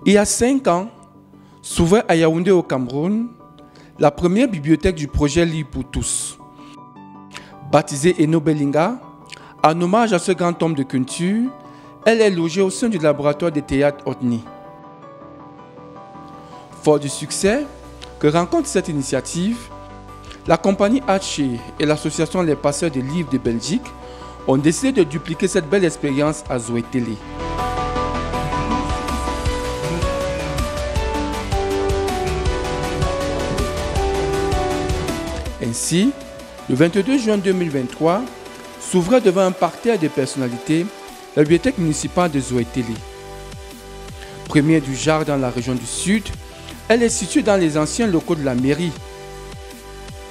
Il y a 5 ans, s'ouvrait à Yaoundé au Cameroun la première bibliothèque du projet Livre pour tous. Baptisée Eno Belinga, en hommage à ce grand homme de culture, elle est logée au sein du laboratoire des théâtres Otni. Fort du succès que rencontre cette initiative, la compagnie Haché et l'association Les Passeurs de Livres de Belgique ont décidé de dupliquer cette belle expérience à Zoé Télé. Ainsi, le 22 juin 2023, s'ouvrait devant un parterre de personnalités la bibliothèque municipale de Zoé Télé. Première du genre dans la région du Sud, elle est située dans les anciens locaux de la mairie.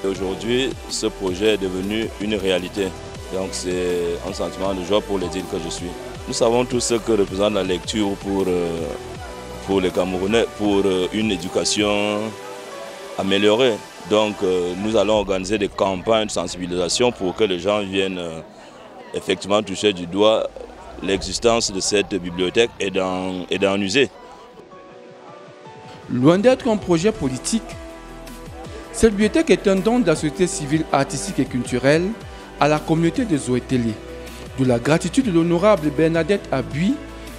Aujourd'hui, ce projet est devenu une réalité. Donc c'est un sentiment de joie pour les îles que je suis. Nous savons tous ce que représente la lecture pour les Camerounais, pour une éducation améliorée. Donc nous allons organiser des campagnes de sensibilisation pour que les gens viennent effectivement toucher du doigt l'existence de cette bibliothèque et d'en user. Loin d'être un projet politique, cette bibliothèque est un don de la société civile, artistique et culturelle à la communauté de Zoé Télé. De la gratitude de l'honorable Bernadette Abui,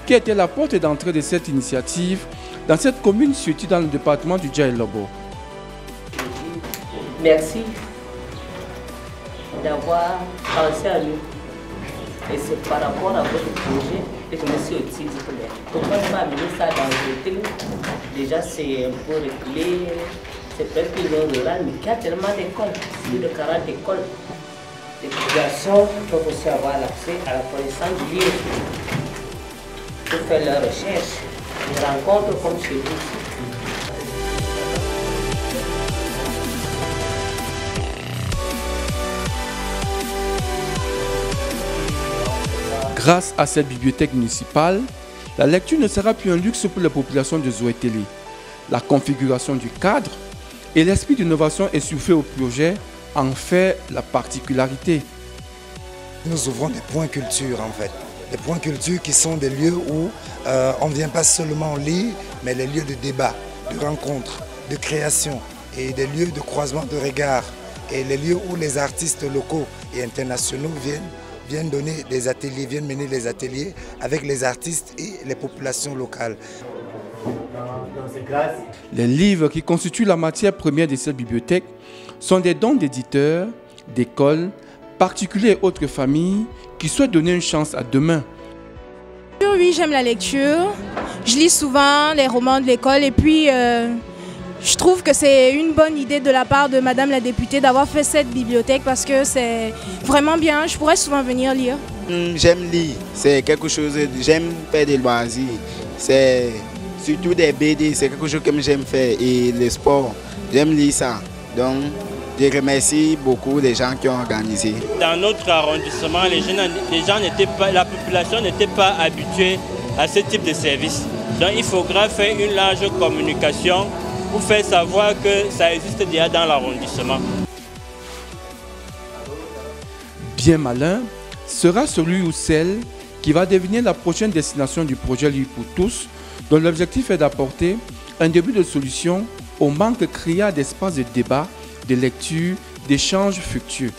qui était la porte d'entrée de cette initiative dans cette commune située dans le département du Djaïlobo. Merci d'avoir pensé à nous. Et c'est par rapport à votre projet que je me suis aussi dit pourquoi on m'a amené ça dans le télé. Déjà c'est un peu reculé, c'est presque une zone rurale, mais qui a tellement d'écoles, plus de 40 écoles. Les populations peuvent aussi avoir l'accès à la connaissance du livre pour faire leurs recherches, des rencontres comme chez vous. Grâce à cette bibliothèque municipale, la lecture ne sera plus un luxe pour les populations de Zoé Télé. La configuration du cadre et l'esprit d'innovation essoufflé au projet en fait la particularité. Nous ouvrons des points culture en fait. Des points culture qui sont des lieux où on ne vient pas seulement lire, mais les lieux de débat, de rencontre, de création et des lieux de croisement de regards. Et les lieux où les artistes locaux et internationaux viennent donner des ateliers, viennent mener des ateliers avec les artistes et les populations locales. Les livres qui constituent la matière première de cette bibliothèque sont des dons d'éditeurs, d'écoles, particuliers et autres familles qui souhaitent donner une chance à demain. Oui, j'aime la lecture. Je lis souvent les romans de l'école et puis je trouve que c'est une bonne idée de la part de Madame la députée d'avoir fait cette bibliothèque parce que c'est vraiment bien. Je pourrais souvent venir lire. J'aime lire, c'est quelque chose, j'aime faire des loisirs. C'est surtout des BD, c'est quelque chose que j'aime faire et le sport, j'aime lire ça. Donc, je remercie beaucoup les gens qui ont organisé. Dans notre arrondissement, la population n'était pas habituée à ce type de service. Donc, il faudra faire une large communication pour faire savoir que ça existe déjà dans l'arrondissement. Bien malin sera celui ou celle qui va devenir la prochaine destination du projet Livre pour tous, dont l'objectif est d'apporter un début de solution au manque criard d'espace de débat, de lecture, d'échanges fructueux.